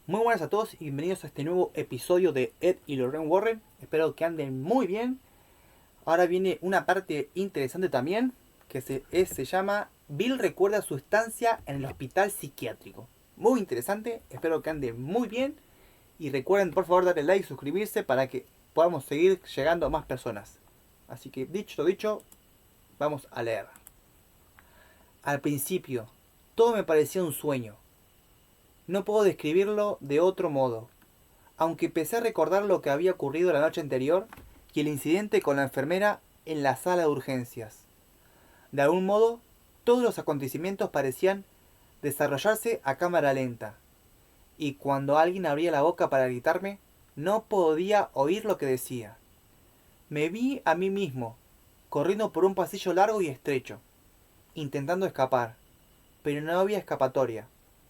Muy buenas a todos y bienvenidos a este nuevo episodio de Ed y Lorraine Warren. Espero que anden muy bien. Ahora viene una parte interesante también, que se llama Bill recuerda su estancia en el hospital psiquiátrico. Muy interesante, espero que anden muy bien. Y recuerden por favor darle like y suscribirse para que podamos seguir llegando a más personas. Así que dicho lo dicho, vamos a leer. Al principio, todo me parecía un sueño. No puedo describirlo de otro modo. Aunque empecé a recordar lo que había ocurrido la noche anterior y el incidente con la enfermera en la sala de urgencias. De algún modo, todos los acontecimientos parecían desarrollarse a cámara lenta, y cuando alguien abría la boca para gritarme, no podía oír lo que decía. Me vi a mí mismo, corriendo por un pasillo largo y estrecho, intentando escapar, pero no había escapatoria,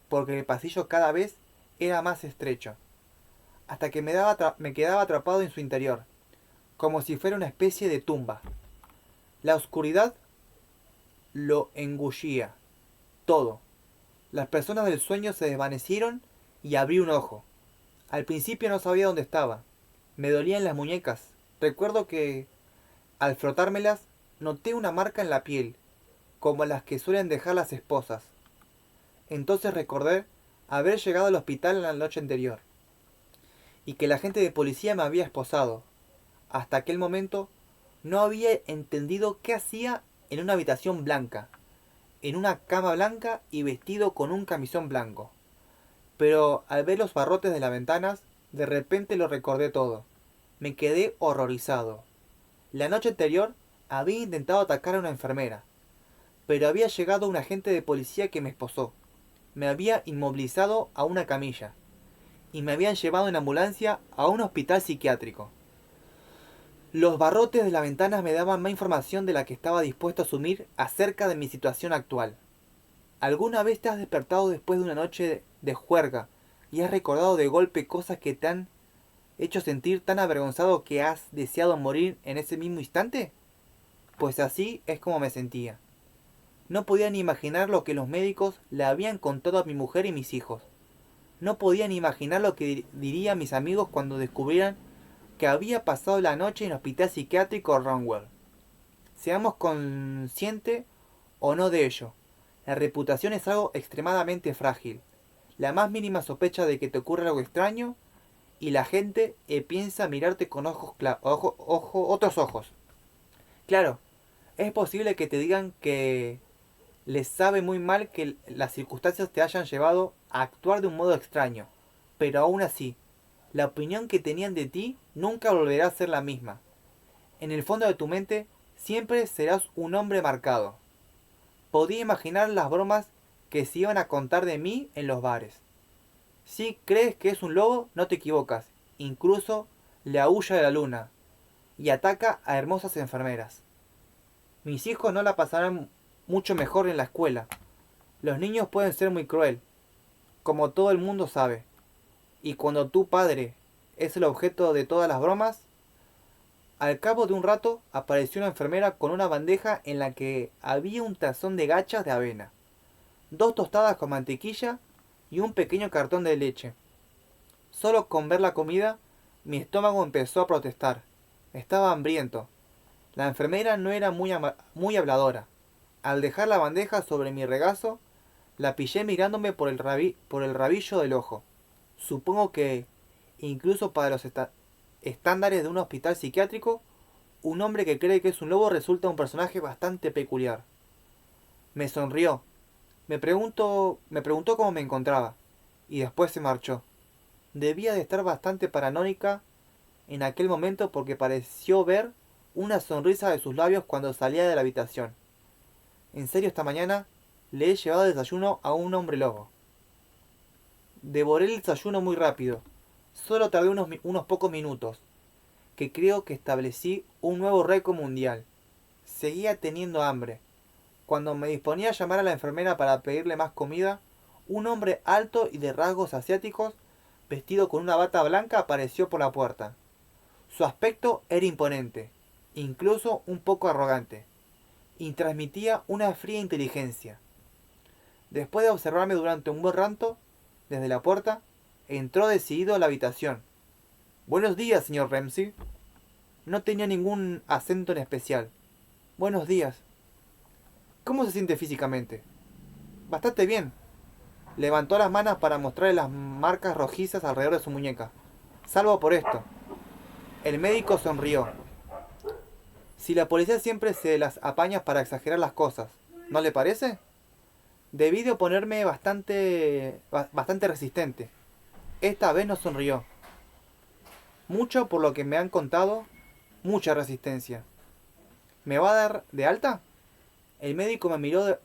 porque el pasillo cada vez era más estrecho hasta que me quedaba atrapado en su interior, como si fuera una especie de tumba. La oscuridad lo engullía, todo. Las personas del sueño se desvanecieron y abrí un ojo. Al principio no sabía dónde estaba. Me dolían las muñecas. Recuerdo que, al frotármelas, noté una marca en la piel, como las que suelen dejar las esposas. Entonces recordé haber llegado al hospital en la noche anterior, y que la gente de policía me había esposado. Hasta aquel momento no había entendido qué hacía en una habitación blanca, en una cama blanca y vestido con un camisón blanco. Pero al ver los barrotes de las ventanas, de repente lo recordé todo. Me quedé horrorizado. La noche anterior había intentado atacar a una enfermera, pero había llegado un agente de policía que me esposó. Me había inmovilizado a una camilla y me habían llevado en ambulancia a un hospital psiquiátrico. Los barrotes de las ventanas me daban más información de la que estaba dispuesto a asumir acerca de mi situación actual. ¿Alguna vez te has despertado después de una noche de juerga y has recordado de golpe cosas que te han hecho sentir tan avergonzado que has deseado morir en ese mismo instante? Pues así es como me sentía. No podía ni imaginar lo que los médicos le habían contado a mi mujer y mis hijos. No podía ni imaginar lo que dirían mis amigos cuando descubrieran que había pasado la noche en el hospital psiquiátrico Ronwell. Seamos conscientes o no de ello, la reputación es algo extremadamente frágil. La más mínima sospecha de que te ocurra algo extraño y la gente piensa mirarte con otros ojos. Claro, es posible que te digan que les sabe muy mal que las circunstancias te hayan llevado a actuar de un modo extraño, pero aún así, la opinión que tenían de ti nunca volverá a ser la misma. En el fondo de tu mente siempre serás un hombre marcado. Podía imaginar las bromas que se iban a contar de mí en los bares. Si crees que es un lobo, no te equivocas. Incluso le aúlla de la luna y ataca a hermosas enfermeras. Mis hijos no la pasarán mucho mejor en la escuela. Los niños pueden ser muy cruel, como todo el mundo sabe. Y cuando tu padre es el objeto de todas las bromas, al cabo de un rato apareció una enfermera con una bandeja en la que había un tazón de gachas de avena, dos tostadas con mantequilla y un pequeño cartón de leche. Solo con ver la comida, mi estómago empezó a protestar. Estaba hambriento. La enfermera no era muy habladora. Al dejar la bandeja sobre mi regazo, la pillé mirándome por el rabillo del ojo. Supongo que, incluso para los estándares de un hospital psiquiátrico, un hombre que cree que es un lobo resulta un personaje bastante peculiar. Me sonrió. Me preguntó cómo me encontraba, y después se marchó. Debía de estar bastante paranoica en aquel momento porque pareció ver una sonrisa de sus labios cuando salía de la habitación. En serio, esta mañana le he llevado desayuno a un hombre lobo. Devoré el desayuno muy rápido. Solo tardé unos pocos minutos, que creo que establecí un nuevo récord mundial. Seguía teniendo hambre. Cuando me disponía a llamar a la enfermera para pedirle más comida, un hombre alto y de rasgos asiáticos, vestido con una bata blanca, apareció por la puerta. Su aspecto era imponente, incluso un poco arrogante, y transmitía una fría inteligencia. Después de observarme durante un buen rato, desde la puerta, Entró decidido a la habitación. Buenos días, señor Ramsey. No tenía ningún acento en especial. Buenos días. ¿Cómo se siente físicamente? Bastante bien. Levantó las manos para mostrarle las marcas rojizas alrededor de su muñeca. Salvo por esto. El médico sonrió. Si la policía siempre se las apaña para exagerar las cosas, ¿no le parece? Debí de oponerme bastante resistente. Esta vez no sonrió. Mucho por lo que me han contado, mucha resistencia. ¿Me va a dar de alta? El médico me miró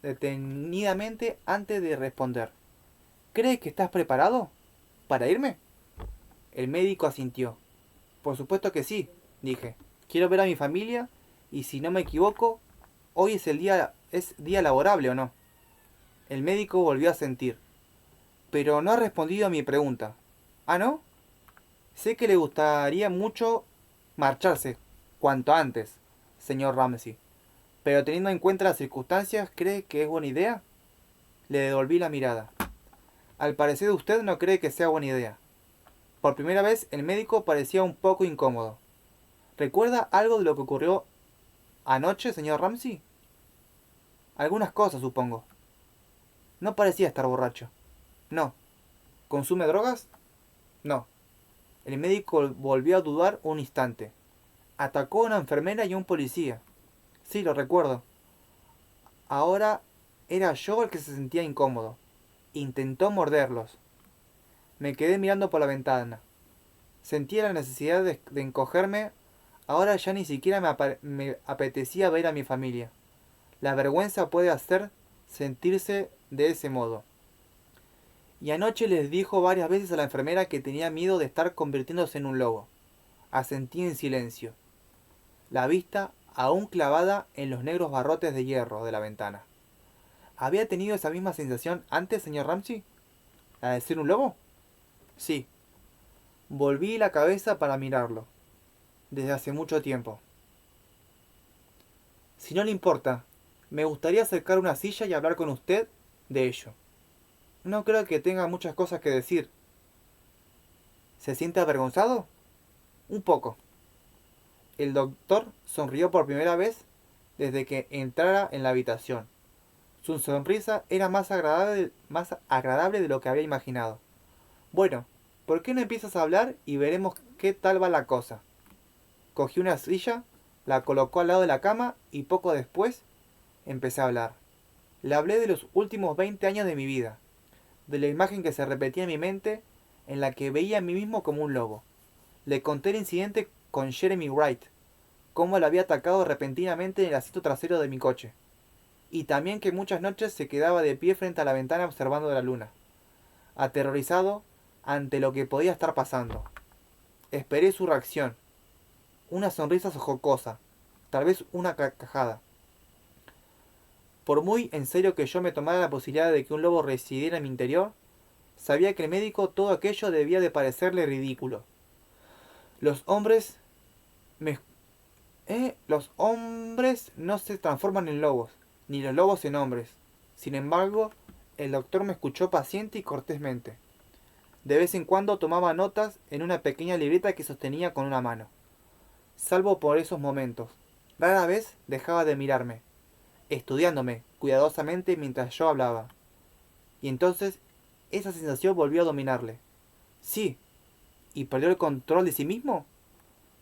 detenidamente antes de responder. ¿Crees que estás preparado para irme? El médico asintió. Por supuesto que sí, dije. Quiero ver a mi familia y si no me equivoco, hoy es día laborable o no. El médico volvió a asentir. Pero no ha respondido a mi pregunta. ¿Ah, no? Sé que le gustaría mucho marcharse cuanto antes, señor Ramsey. Pero teniendo en cuenta las circunstancias, ¿cree que es buena idea? Le devolví la mirada. Al parecer usted no cree que sea buena idea. Por primera vez el médico parecía un poco incómodo. ¿Recuerda algo de lo que ocurrió anoche, señor Ramsey? Algunas cosas, supongo. No parecía estar borracho. No. ¿Consume drogas? No. El médico volvió a dudar un instante. Atacó a una enfermera y a un policía. Sí, lo recuerdo. Ahora era yo el que se sentía incómodo. Intentó morderlos. Me quedé mirando por la ventana. Sentía la necesidad de encogerme. Ahora ya ni siquiera me apetecía ver a mi familia. La vergüenza puede hacer sentirse de ese modo. Y anoche les dijo varias veces a la enfermera que tenía miedo de estar convirtiéndose en un lobo. Asentí en silencio, la vista aún clavada en los negros barrotes de hierro de la ventana. ¿Había tenido esa misma sensación antes, señor Ramsey? ¿La de ser un lobo? Sí. Volví la cabeza para mirarlo. Desde hace mucho tiempo. Si no le importa, me gustaría acercar una silla y hablar con usted de ello. No creo que tenga muchas cosas que decir. ¿Se siente avergonzado? Un poco. El doctor sonrió por primera vez desde que entrara en la habitación. Su sonrisa era más agradable de lo que había imaginado. Bueno, ¿por qué no empiezas a hablar y veremos qué tal va la cosa? Cogió una silla, la colocó al lado de la cama y poco después empecé a hablar. Le hablé de los últimos 20 años de mi vida, de la imagen que se repetía en mi mente en la que veía a mí mismo como un lobo. Le conté el incidente con Jeremy Wright, cómo lo había atacado repentinamente en el asiento trasero de mi coche, y también que muchas noches se quedaba de pie frente a la ventana observando la luna, aterrorizado ante lo que podía estar pasando. Esperé su reacción, una sonrisa jocosa, tal vez una carcajada. Por muy en serio que yo me tomara la posibilidad de que un lobo residiera en mi interior, sabía que el médico todo aquello debía de parecerle ridículo. Los hombres los hombres no se transforman en lobos, ni los lobos en hombres. Sin embargo, el doctor me escuchó paciente y cortésmente. De vez en cuando tomaba notas en una pequeña libreta que sostenía con una mano. Salvo por esos momentos, rara vez dejaba de mirarme, estudiándome cuidadosamente mientras yo hablaba. Y entonces esa sensación volvió a dominarle. Sí, ¿y perdió el control de sí mismo?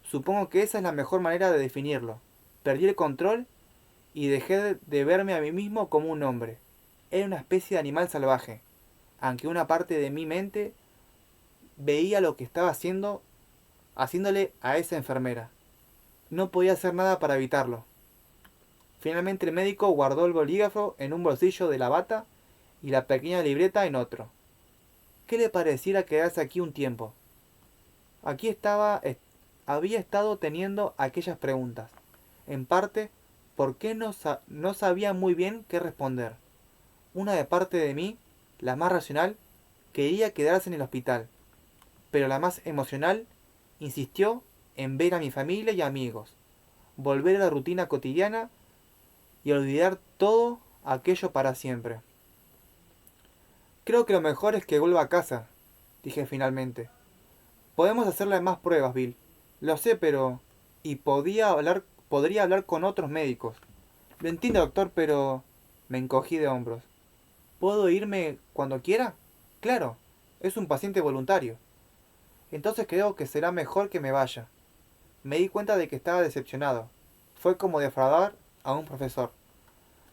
Supongo que esa es la mejor manera de definirlo. Perdí el control y dejé de verme a mí mismo como un hombre. Era una especie de animal salvaje, aunque una parte de mi mente veía lo que estaba haciéndole a esa enfermera. No podía hacer nada para evitarlo. Finalmente el médico guardó el bolígrafo en un bolsillo de la bata y la pequeña libreta en otro. ¿Qué le pareciera quedarse aquí un tiempo? Había estado teniendo aquellas preguntas, en parte porque no sabía muy bien qué responder. Una de parte de mí, la más racional, quería quedarse en el hospital, pero la más emocional insistió en ver a mi familia y amigos, volver a la rutina cotidiana y olvidar todo aquello para siempre. Creo que lo mejor es que vuelva a casa, dije finalmente. Podemos hacerle más pruebas, Bill. Lo sé, pero... Y podría hablar con otros médicos. Lo entiendo, doctor, pero... Me encogí de hombros. ¿Puedo irme cuando quiera? Claro, es un paciente voluntario. Entonces creo que será mejor que me vaya. Me di cuenta de que estaba decepcionado. Fue como defraudar a un profesor.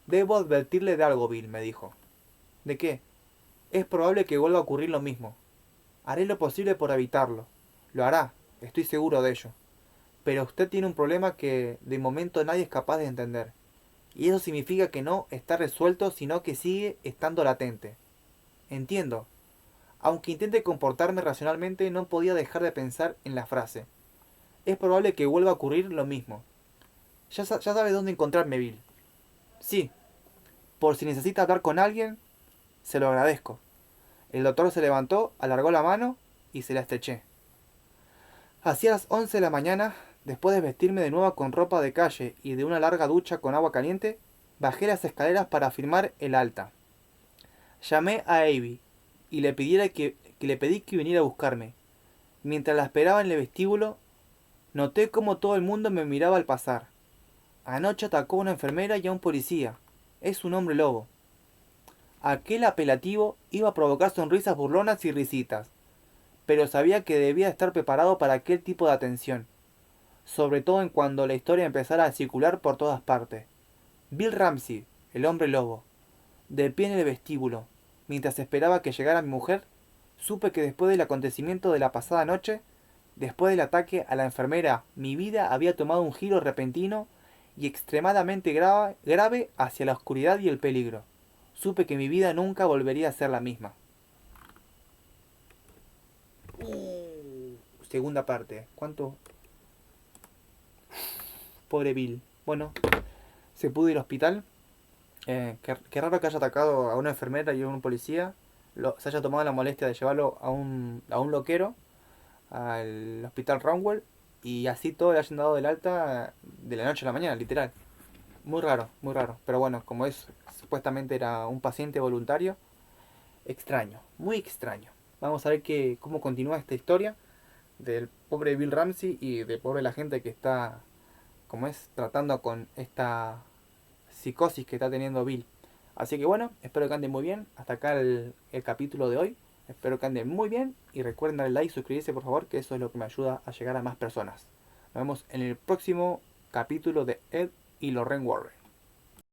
Debo advertirle de algo, Bill, me dijo. ¿De qué? Es probable que vuelva a ocurrir lo mismo. Haré lo posible por evitarlo. Lo hará, estoy seguro de ello. Pero usted tiene un problema que de momento nadie es capaz de entender. Y eso significa que no está resuelto, sino que sigue estando latente. Entiendo. Aunque intente comportarme racionalmente, no podía dejar de pensar en la frase. Es probable que vuelva a ocurrir lo mismo. Ya sabes dónde encontrarme, Bill. Sí. Por si necesita hablar con alguien, se lo agradezco. El doctor se levantó, alargó la mano y se la estreché. Hacia las 11 de la mañana, después de vestirme de nuevo con ropa de calle y de una larga ducha con agua caliente, bajé las escaleras para firmar el alta. Llamé a Abby y le pedí que viniera a buscarme. Mientras la esperaba en el vestíbulo, noté cómo todo el mundo me miraba al pasar. Anoche atacó a una enfermera y a un policía. Es un hombre lobo. Aquel apelativo iba a provocar sonrisas burlonas y risitas, pero sabía que debía estar preparado para aquel tipo de atención, sobre todo en cuando la historia empezara a circular por todas partes. Bill Ramsey, el hombre lobo, de pie en el vestíbulo, mientras esperaba que llegara mi mujer, supe que después del acontecimiento de la pasada noche, después del ataque a la enfermera, mi vida había tomado un giro repentino y extremadamente grave hacia la oscuridad y el peligro. Supe que mi vida nunca volvería a ser la misma. Segunda parte. ¿Cuánto? Pobre Bill. Bueno, se pudo ir al hospital. Qué raro que haya atacado a una enfermera y a un policía. Se haya tomado la molestia de llevarlo a un loquero, al hospital Roundwell, y así todo le hayan dado del alta de la noche a la mañana, literal. Muy raro, muy raro. Pero bueno, como supuestamente era un paciente voluntario, extraño, muy extraño. Vamos a ver cómo continúa esta historia del pobre Bill Ramsey y de pobre la gente que está, como es, tratando con esta psicosis que está teniendo Bill. Así que bueno, espero que anden muy bien. Hasta acá el capítulo de hoy. Espero que anden muy bien y recuerden darle like y suscribirse por favor, que eso es lo que me ayuda a llegar a más personas. Nos vemos en el próximo capítulo de Ed y Lorraine Warren.